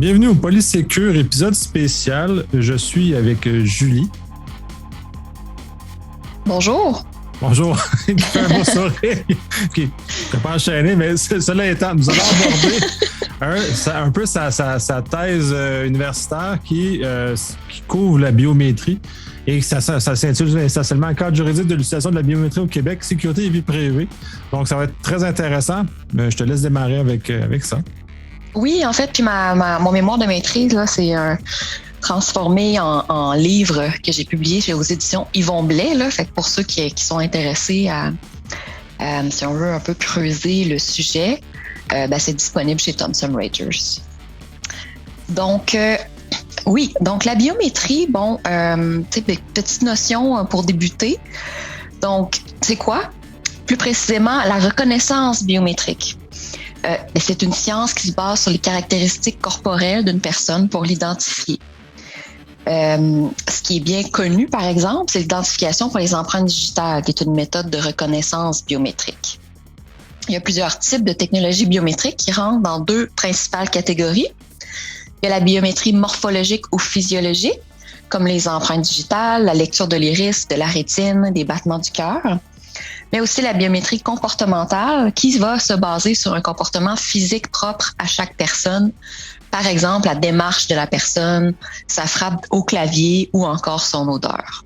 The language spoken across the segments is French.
Bienvenue au Polysécure, épisode spécial. Je suis avec Julie. Bonjour. Bonjour. Qui fait un beau sourire. Qui ne pas enchaîner, mais cela étant, nous allons aborder un peu sa thèse universitaire qui couvre la biométrie. Et ça s'intitule essentiellement cadre juridique de l'utilisation de la biométrie au Québec, sécurité et vie privée. Donc, ça va être très intéressant. Je te laisse démarrer avec ça. Oui, en fait, puis mon mémoire de maîtrise, là, c'est transformé en livre que j'ai publié aux éditions Yvon Blais. Là, fait que pour ceux qui sont intéressés à, si on veut un peu creuser le sujet, c'est disponible chez Thomson Reuters. Donc, oui, donc la biométrie, petite notion pour débuter. Donc, c'est quoi? Plus précisément, la reconnaissance biométrique. C'est une science qui se base sur les caractéristiques corporelles d'une personne pour l'identifier. Ce qui est bien connu, par exemple, c'est l'identification pour les empreintes digitales, qui est une méthode de reconnaissance biométrique. Il y a plusieurs types de technologies biométriques qui rentrent dans deux principales catégories. Il y a la biométrie morphologique ou physiologique, comme les empreintes digitales, la lecture de l'iris, de la rétine, des battements du cœur, mais aussi la biométrie comportementale qui va se baser sur un comportement physique propre à chaque personne. Par exemple, la démarche de la personne, sa frappe au clavier ou encore son odeur.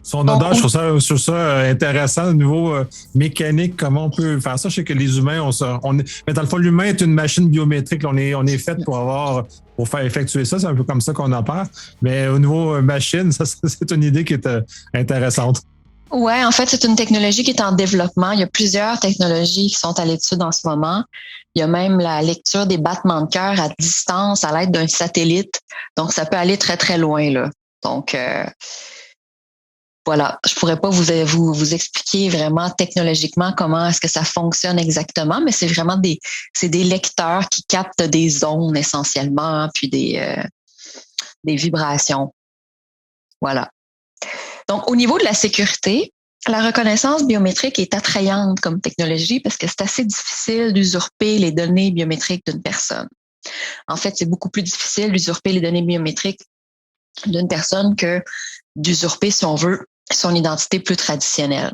Son odeur, je trouve ça intéressant au niveau mécanique, comment on peut faire ça. Je sais que les humains, mais dans le fond, l'humain est une machine biométrique. On est fait pour faire effectuer ça. C'est un peu comme ça qu'on opère. Mais au niveau machine, ça, c'est une idée qui est intéressante. Ouais, en fait, c'est une technologie qui est en développement. Il y a plusieurs technologies qui sont à l'étude en ce moment. Il y a même la lecture des battements de cœur à distance à l'aide d'un satellite. Donc, ça peut aller très, très loin, là. Donc, voilà. Je pourrais pas vous expliquer vraiment technologiquement comment est-ce que ça fonctionne exactement, mais c'est vraiment des lecteurs qui captent des ondes essentiellement, puis des vibrations. Voilà. Donc, au niveau de la sécurité, la reconnaissance biométrique est attrayante comme technologie parce que c'est assez difficile d'usurper les données biométriques d'une personne. En fait, c'est beaucoup plus difficile d'usurper les données biométriques d'une personne que d'usurper, si on veut, son identité plus traditionnelle.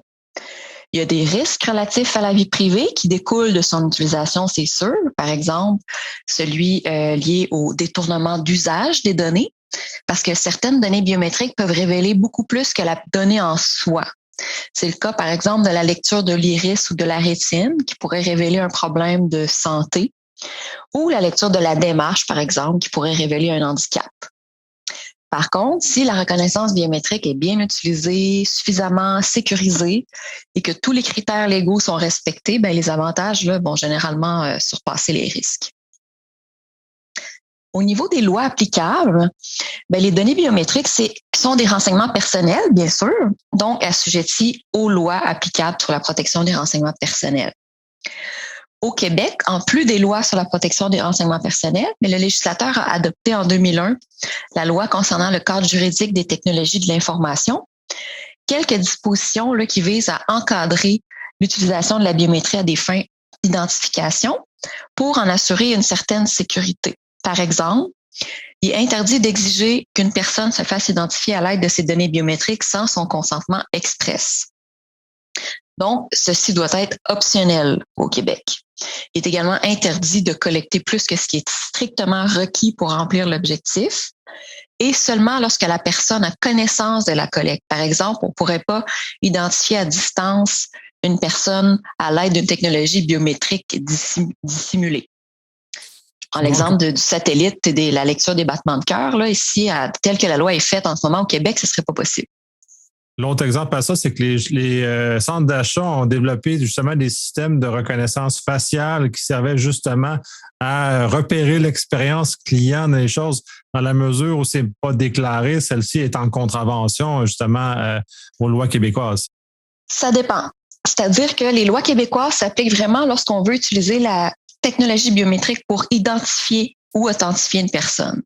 Il y a des risques relatifs à la vie privée qui découlent de son utilisation, c'est sûr. Par exemple, celui lié au détournement d'usage des données, parce que certaines données biométriques peuvent révéler beaucoup plus que la donnée en soi. C'est le cas, par exemple, de la lecture de l'iris ou de la rétine qui pourrait révéler un problème de santé, ou la lecture de la démarche, par exemple, qui pourrait révéler un handicap. Par contre, si la reconnaissance biométrique est bien utilisée, suffisamment sécurisée et que tous les critères légaux sont respectés, les avantages là, vont généralement surpasser les risques. Au niveau des lois applicables, les données biométriques sont des renseignements personnels, bien sûr, donc assujettis aux lois applicables sur la protection des renseignements personnels. Au Québec, en plus des lois sur la protection des renseignements personnels, le législateur a adopté en 2001 la loi concernant le cadre juridique des technologies de l'information, quelques dispositions là, qui visent à encadrer l'utilisation de la biométrie à des fins d'identification pour en assurer une certaine sécurité. Par exemple, il est interdit d'exiger qu'une personne se fasse identifier à l'aide de ses données biométriques sans son consentement express. Donc, ceci doit être optionnel au Québec. Il est également interdit de collecter plus que ce qui est strictement requis pour remplir l'objectif et seulement lorsque la personne a connaissance de la collecte. Par exemple, on ne pourrait pas identifier à distance une personne à l'aide d'une technologie biométrique dissimulée. En l'exemple du satellite et de la lecture des battements de cœur, là, ici, tel que la loi est faite en ce moment au Québec, ce ne serait pas possible. L'autre exemple à ça, c'est que les centres d'achat ont développé justement des systèmes de reconnaissance faciale qui servaient justement à repérer l'expérience client des choses dans la mesure où c'est pas déclaré, celle-ci est en contravention justement aux lois québécoises. Ça dépend. C'est-à-dire que les lois québécoises s'appliquent vraiment lorsqu'on veut utiliser la technologie biométrique pour identifier ou authentifier une personne.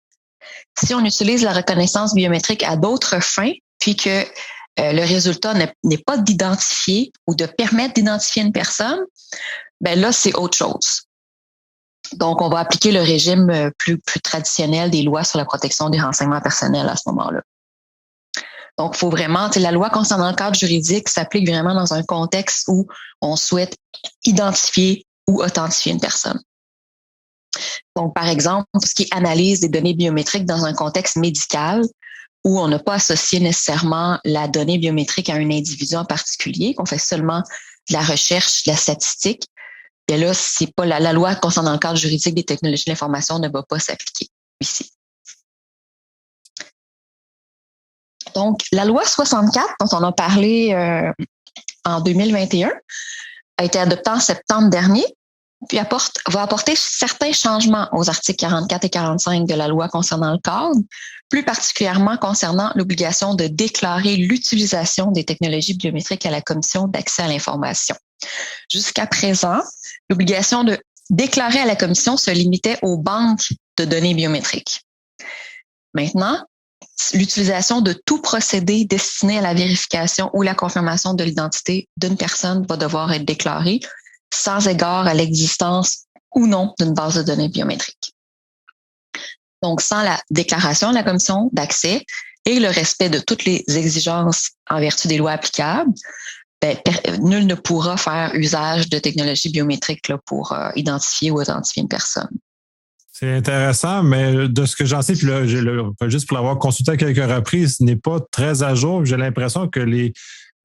Si on utilise la reconnaissance biométrique à d'autres fins, puis que le résultat n'est pas d'identifier ou de permettre d'identifier une personne, là, c'est autre chose. Donc, on va appliquer le régime plus traditionnel des lois sur la protection des renseignements personnels à ce moment-là. Donc, il faut vraiment, la loi concernant le cadre juridique s'applique vraiment dans un contexte où on souhaite identifier ou authentifier une personne. Donc, par exemple, tout ce qui est analyse des données biométriques dans un contexte médical où on n'a pas associé nécessairement la donnée biométrique à un individu en particulier, qu'on fait seulement de la recherche, de la statistique, et là, c'est pas la loi concernant le cadre juridique des technologies de l'information ne va pas s'appliquer ici. Donc, la loi 64, dont on a parlé en 2021, a été adoptée en septembre dernier, puis va apporter certains changements aux articles 44 et 45 de la loi concernant le cadre, plus particulièrement concernant l'obligation de déclarer l'utilisation des technologies biométriques à la Commission d'accès à l'information. Jusqu'à présent, l'obligation de déclarer à la Commission se limitait aux banques de données biométriques. Maintenant, l'utilisation de tout procédé destiné à la vérification ou la confirmation de l'identité d'une personne va devoir être déclarée sans égard à l'existence ou non d'une base de données biométriques. Donc, sans la déclaration de la Commission d'accès et le respect de toutes les exigences en vertu des lois applicables, nul ne pourra faire usage de technologies biométriques là, pour identifier ou authentifier une personne. C'est intéressant, mais de ce que j'en sais, puis là, juste pour l'avoir consulté à quelques reprises, ce n'est pas très à jour. J'ai l'impression que les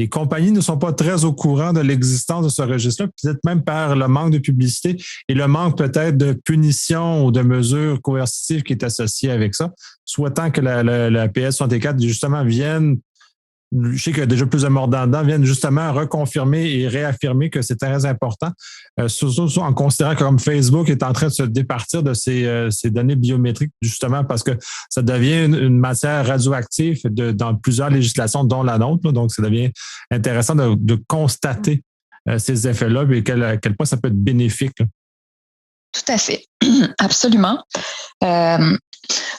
compagnies ne sont pas très au courant de l'existence de ce registre-là, peut-être même par le manque de publicité et le manque peut-être de punition ou de mesures coercitives qui est associé avec ça, souhaitant que la PS 64 justement vienne, je sais qu'il y a déjà plus de mordants dedans, viennent justement reconfirmer et réaffirmer que c'est très important, surtout en considérant que comme Facebook est en train de se départir de ces données biométriques, justement parce que ça devient une matière radioactive dans plusieurs législations, dont la nôtre. Là, donc, ça devient intéressant de constater ces effets-là et à quel point ça peut être bénéfique. Là. Tout à fait. Absolument.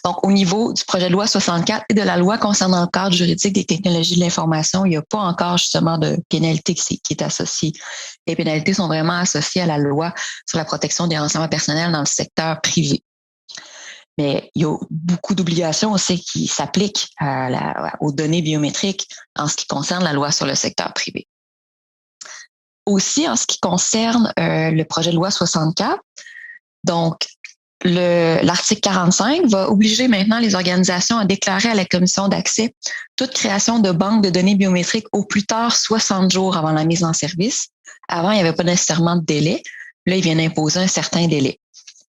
Donc, au niveau du projet de loi 64 et de la loi concernant le cadre juridique des technologies de l'information, il n'y a pas encore justement de pénalité qui est associée. Les pénalités sont vraiment associées à la loi sur la protection des renseignements personnels dans le secteur privé. Mais il y a beaucoup d'obligations aussi qui s'appliquent aux données biométriques en ce qui concerne la loi sur le secteur privé. Aussi, en ce qui concerne le projet de loi 64, donc, l'article 45 va obliger maintenant les organisations à déclarer à la Commission d'accès toute création de banques de données biométriques au plus tard 60 jours avant la mise en service. Avant, il n'y avait pas nécessairement de délai. Là, il vient d'imposer un certain délai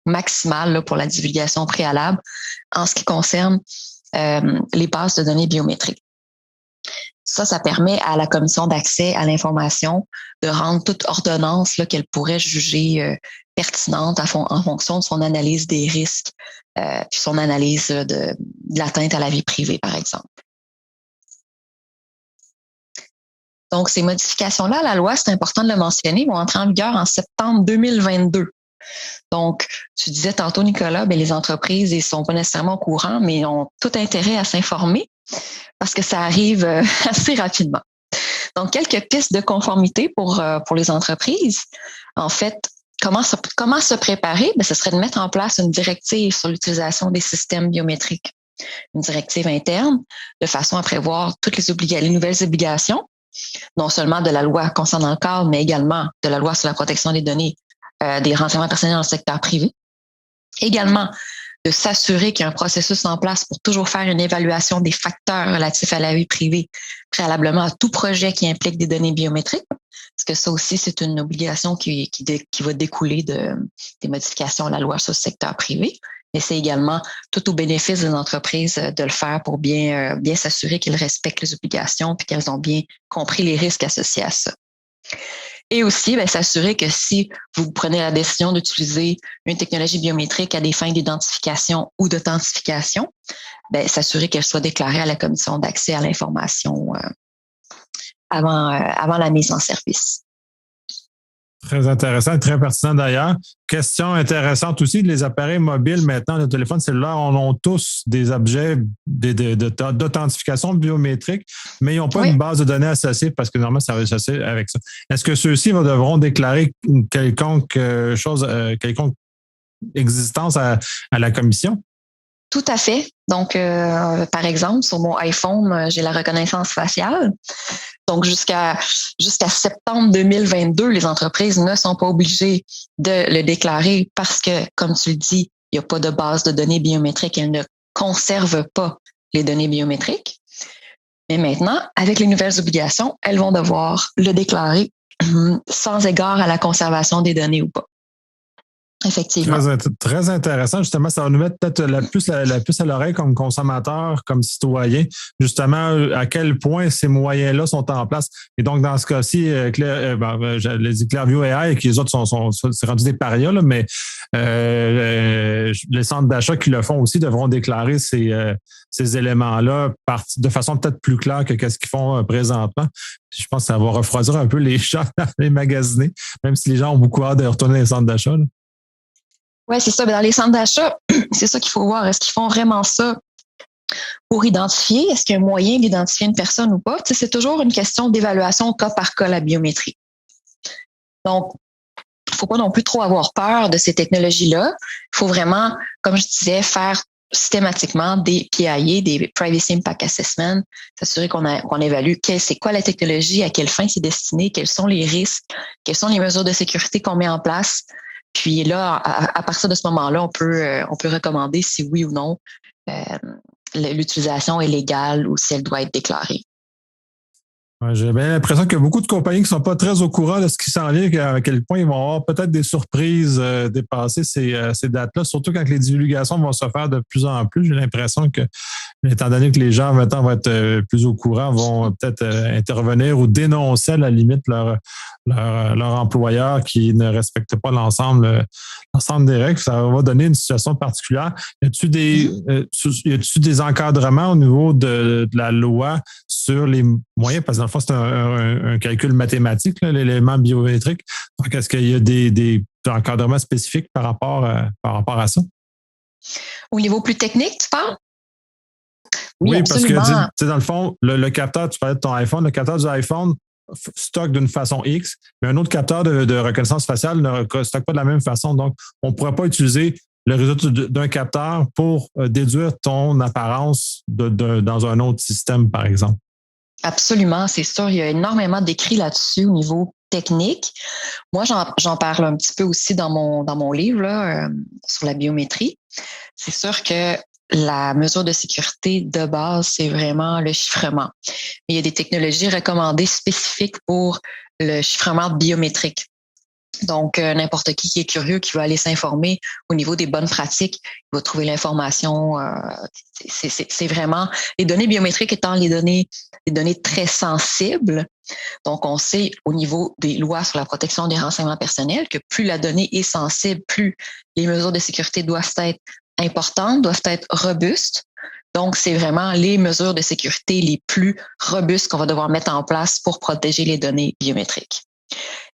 maximal là, pour la divulgation préalable en ce qui concerne les bases de données biométriques. Ça permet à la Commission d'accès à l'information de rendre toute ordonnance là, qu'elle pourrait juger pertinente en fonction de son analyse des risques puis son analyse de l'atteinte à la vie privée, par exemple. Donc, ces modifications-là à la loi, c'est important de le mentionner, vont entrer en vigueur en septembre 2022. Donc, tu disais tantôt, Nicolas, les entreprises, ils sont pas nécessairement au courant, mais ils ont tout intérêt à s'informer parce que ça arrive assez rapidement. Donc, quelques pistes de conformité pour les entreprises. En fait, comment se préparer? Ce serait de mettre en place une directive sur l'utilisation des systèmes biométriques, une directive interne, de façon à prévoir toutes les nouvelles obligations, non seulement de la loi concernant le cadre, mais également de la loi sur la protection des données des renseignements personnels dans le secteur privé. Également, de s'assurer qu'il y a un processus en place pour toujours faire une évaluation des facteurs relatifs à la vie privée préalablement à tout projet qui implique des données biométriques, parce que ça aussi, c'est une obligation qui va découler des modifications à la loi sur le secteur privé. Mais c'est également tout au bénéfice des entreprises de le faire pour bien s'assurer qu'elles respectent les obligations et qu'elles ont bien compris les risques associés à ça. Et aussi, s'assurer que si vous prenez la décision d'utiliser une technologie biométrique à des fins d'identification ou d'authentification, s'assurer qu'elle soit déclarée à la Commission d'accès à l'information avant la mise en service. Très intéressant, très pertinent d'ailleurs. Question intéressante aussi, les appareils mobiles maintenant, le téléphone cellulaire, ont tous des objets d'authentification biométrique, mais ils n'ont pas une base de données associée parce que normalement, ça va s'associer avec ça. Est-ce que ceux-ci devront déclarer quelconque existence à la commission? Tout à fait. Donc, par exemple, sur mon iPhone, j'ai la reconnaissance faciale. Donc, jusqu'à septembre 2022, les entreprises ne sont pas obligées de le déclarer parce que, comme tu le dis, il n'y a pas de base de données biométriques. Elles ne conservent pas les données biométriques. Mais maintenant, avec les nouvelles obligations, elles vont devoir le déclarer sans égard à la conservation des données ou pas. Effectivement. Très intéressant. Justement, ça va nous mettre peut-être la puce à l'oreille comme consommateur, comme citoyen, justement, à quel point ces moyens-là sont en place. Et donc, dans ce cas-ci, Clearview AI, qui les autres c'est rendu des parias, là, mais les centres d'achat qui le font aussi devront déclarer ces éléments-là de façon peut-être plus claire que ce qu'ils font présentement. Je pense que ça va refroidir un peu les gens à les magasiner, même si les gens ont beaucoup hâte de retourner dans les centres d'achat. Oui, c'est ça. Dans les centres d'achat, c'est ça qu'il faut voir. Est-ce qu'ils font vraiment ça pour identifier? Est-ce qu'il y a un moyen d'identifier une personne ou pas? Tu sais, c'est toujours une question d'évaluation cas par cas, la biométrie. Donc, il ne faut pas non plus trop avoir peur de ces technologies-là. Il faut vraiment, comme je disais, faire systématiquement des PIA, des Privacy Impact Assessment, s'assurer qu'on évalue c'est quoi la technologie, à quelle fin c'est destiné, quels sont les risques, quelles sont les mesures de sécurité qu'on met en place. Puis là, à partir de ce moment-là, on peut recommander si oui ou non l'utilisation est légale ou si elle doit être déclarée. Ouais, j'ai bien l'impression qu'il y a beaucoup de compagnies qui ne sont pas très au courant de ce qui s'en vient, à quel point ils vont avoir peut-être des surprises dépasser ces dates-là, surtout quand les divulgations vont se faire de plus en plus. J'ai l'impression que, étant donné que les gens maintenant vont être plus au courant, vont peut-être intervenir ou dénoncer à la limite leur employeur qui ne respecte pas l'ensemble des règles. Ça va donner une situation particulière. Y a-t-il des encadrements au niveau de la loi sur les moyens? Parce que dans le fond, c'est un calcul mathématique, là, l'élément biométrique. Donc, est-ce qu'il y a des encadrements spécifiques par rapport à ça? Au niveau plus technique, tu parles? Oui, parce que dans le fond, le capteur, tu parlais de ton iPhone, le capteur du iPhone stocke d'une façon X, mais un autre capteur de reconnaissance faciale ne stocke pas de la même façon. Donc, on ne pourrait pas utiliser le résultat d'un capteur pour déduire ton apparence dans un autre système, par exemple. Absolument, c'est sûr. Il y a énormément d'écrits là-dessus au niveau technique. Moi, j'en parle un petit peu aussi dans mon livre là, sur la biométrie. C'est sûr que la mesure de sécurité de base, c'est vraiment le chiffrement. Il y a des technologies recommandées spécifiques pour le chiffrement biométrique. Donc, n'importe qui est curieux, qui veut aller s'informer au niveau des bonnes pratiques, il va trouver l'information. C'est vraiment les données biométriques étant les données très sensibles. Donc, on sait au niveau des lois sur la protection des renseignements personnels que plus la donnée est sensible, plus les mesures de sécurité doivent être importantes, doivent être robustes. Donc, c'est vraiment les mesures de sécurité les plus robustes qu'on va devoir mettre en place pour protéger les données biométriques.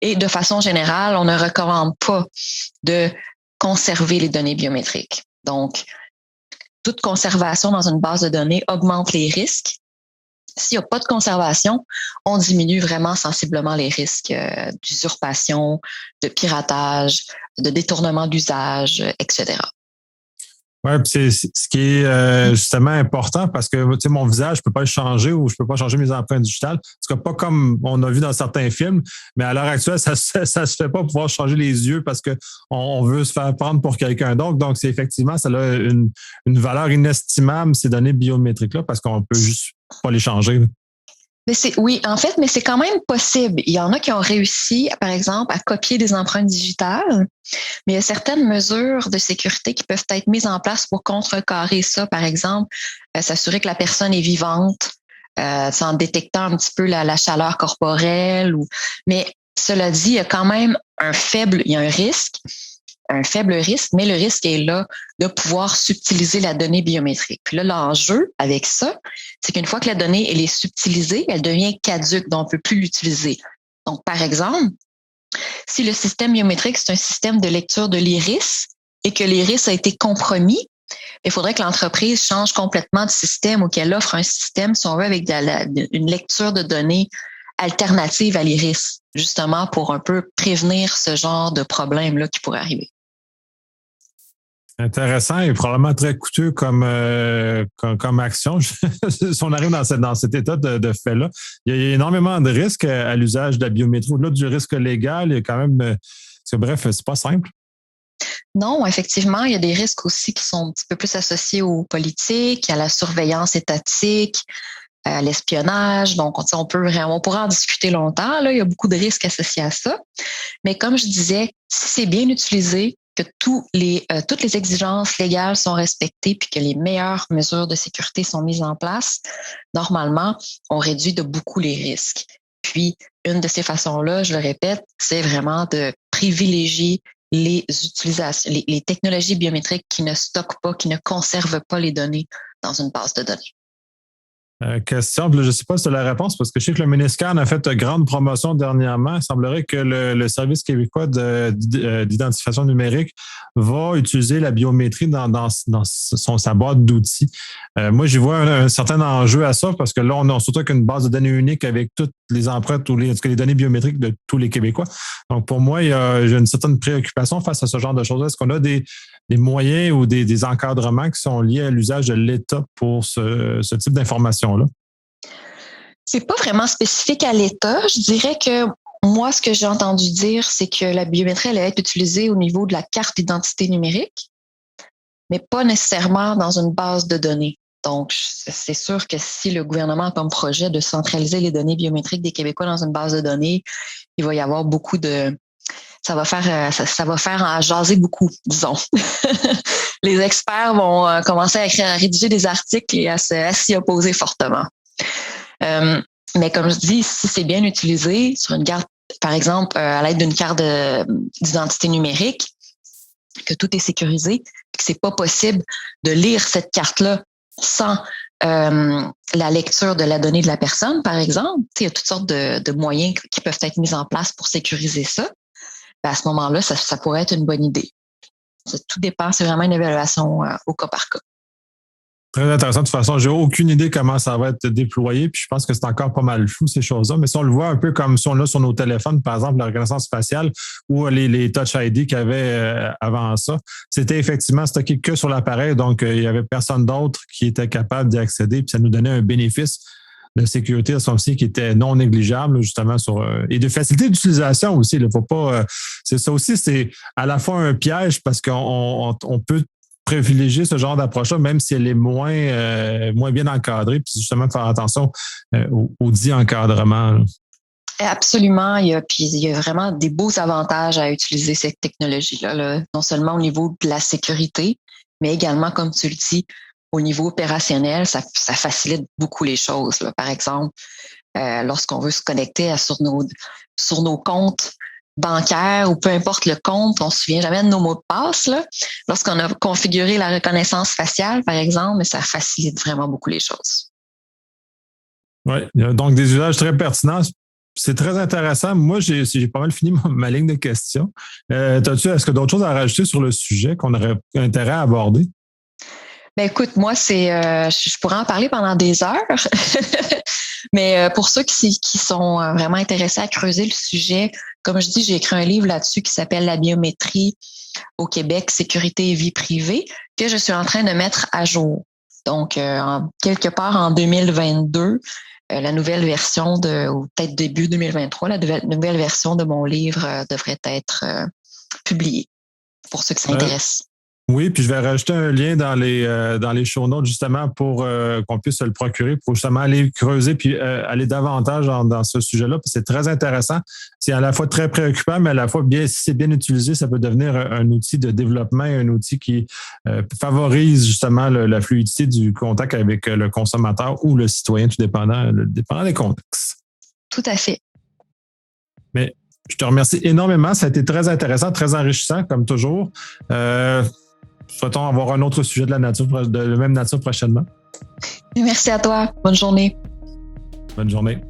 Et de façon générale, on ne recommande pas de conserver les données biométriques. Donc, toute conservation dans une base de données augmente les risques. S'il n'y a pas de conservation, on diminue vraiment sensiblement les risques d'usurpation, de piratage, de détournement d'usage, etc. Oui, c'est ce qui est justement important parce que tu sais, mon visage, je peux pas le changer ou je peux pas changer mes empreintes digitales. C'est pas comme on a vu dans certains films, mais à l'heure actuelle, ça se fait pas pouvoir changer les yeux parce que on veut se faire prendre pour quelqu'un d'autre. Donc, c'est effectivement, ça a une valeur inestimable, ces données biométriques-là, parce qu'on peut juste pas les changer. Oui, en fait, mais c'est quand même possible. Il y en a qui ont réussi, par exemple, à copier des empreintes digitales, mais il y a certaines mesures de sécurité qui peuvent être mises en place pour contrecarrer ça. Par exemple, s'assurer que la personne est vivante, en détectant un petit peu la chaleur corporelle. Mais cela dit, il y a quand même un faible risque, mais le risque est là de pouvoir subtiliser la donnée biométrique. Puis là, l'enjeu avec ça, c'est qu'une fois que la donnée elle est subtilisée, elle devient caduque, donc on ne peut plus l'utiliser. Donc, par exemple, si le système biométrique, c'est un système de lecture de l'iris et que l'iris a été compromis, il faudrait que l'entreprise change complètement de système ou qu'elle offre un système, si on veut, avec une lecture de données alternative à l'iris, justement pour un peu prévenir ce genre de problème-là qui pourrait arriver. Intéressant et probablement très coûteux comme action. Si on arrive dans cet état de fait-là, il y a énormément de risques à l'usage de la biométrie. Au-delà du risque légal, il y a quand même... bref, c'est pas simple. Non, effectivement, il y a des risques aussi qui sont un petit peu plus associés aux politiques, à la surveillance étatique, à l'espionnage. Donc, on pourra en discuter longtemps. Là, il y a beaucoup de risques associés à ça. Mais comme je disais, si c'est bien utilisé, que toutes les exigences légales sont respectées puis que les meilleures mesures de sécurité sont mises en place, normalement, on réduit de beaucoup les risques. Puis, une de ces façons-là, je le répète, c'est vraiment de privilégier les utilisations, les technologies biométriques qui ne stockent pas, qui ne conservent pas les données dans une base de données. Question, je ne sais pas si tu as la réponse, parce que je sais que le MINISCAN a fait une grande promotion dernièrement. Il semblerait que le Service québécois d'identification numérique va utiliser la biométrie dans sa boîte d'outils. Moi, j'y vois un certain enjeu à ça, parce que là, on a surtout qu'une base de données unique avec toutes les empreintes ou les données biométriques de tous les Québécois. Donc, pour moi, j'ai une certaine préoccupation face à ce genre de choses. Est-ce qu'on a des moyens ou des encadrements qui sont liés à l'usage de l'État pour ce type d'informations-là? C'est pas vraiment spécifique à l'État. Je dirais que moi, ce que j'ai entendu dire, c'est que la biométrie allait être utilisée au niveau de la carte d'identité numérique, mais pas nécessairement dans une base de données. Donc, c'est sûr que si le gouvernement a comme projet de centraliser les données biométriques des Québécois dans une base de données, il va y avoir beaucoup de... Ça va faire en jaser beaucoup, disons. Les experts vont commencer à rédiger des articles et à s'y opposer fortement. Mais comme je dis, si c'est bien utilisé sur une carte, par exemple, à l'aide d'une carte d'identité numérique, que tout est sécurisé, que c'est pas possible de lire cette carte-là sans la lecture de la donnée de la personne, par exemple. Il y a toutes sortes de moyens qui peuvent être mis en place pour sécuriser ça. À ce moment-là, ça pourrait être une bonne idée. Tout dépend, c'est vraiment une évaluation au cas par cas. Très intéressant. De toute façon, j'ai aucune idée comment ça va être déployé, puis je pense que c'est encore pas mal flou, ces choses-là. Mais si on le voit un peu comme si on l'a sur nos téléphones, par exemple, la reconnaissance faciale ou les Touch ID qu'il y avait avant ça, c'était effectivement stocké que sur l'appareil, donc il y avait personne d'autre qui était capable d'y accéder, puis ça nous donnait un bénéfice de sécurité à son site qui était non négligeable, justement, et de facilité d'utilisation aussi. Il faut pas. C'est ça aussi, c'est à la fois un piège parce qu'on peut privilégier ce genre d'approche-là, même si elle est moins bien encadrée, puis justement de faire attention au dit encadrement. Absolument. Il y a vraiment des beaux avantages à utiliser cette technologie-là, là, non seulement au niveau de la sécurité, mais également, comme tu le dis, au niveau opérationnel, ça facilite beaucoup les choses. Là. Par exemple, lorsqu'on veut se connecter sur nos comptes bancaires ou peu importe le compte, on se souvient jamais de nos mots de passe. Là. Lorsqu'on a configuré la reconnaissance faciale, par exemple, ça facilite vraiment beaucoup les choses. Oui, donc des usages très pertinents. C'est très intéressant. Moi, j'ai pas mal fini ma ligne de questions. Est-ce que d'autres choses à rajouter sur le sujet qu'on aurait intérêt à aborder? Ben écoute, moi, je pourrais en parler pendant des heures, mais pour ceux qui sont vraiment intéressés à creuser le sujet, comme je dis, j'ai écrit un livre là-dessus qui s'appelle La biométrie au Québec, sécurité et vie privée, que je suis en train de mettre à jour. Donc, quelque part en 2022, la nouvelle version ou peut-être début 2023, la nouvelle version de mon livre devrait être publiée pour ceux qui s'intéressent. Oui, puis je vais rajouter un lien dans les show notes justement pour qu'on puisse se le procurer, pour justement aller creuser puis aller davantage dans ce sujet-là. Puis c'est très intéressant. C'est à la fois très préoccupant, mais à la fois si c'est bien utilisé, ça peut devenir un outil de développement, un outil qui favorise justement la fluidité du contact avec le consommateur ou le citoyen, tout dépendant des contextes. Tout à fait. Mais je te remercie énormément. Ça a été très intéressant, très enrichissant, comme toujours. Souhaitons avoir un autre sujet de la même nature prochainement. Merci à toi. Bonne journée. Bonne journée.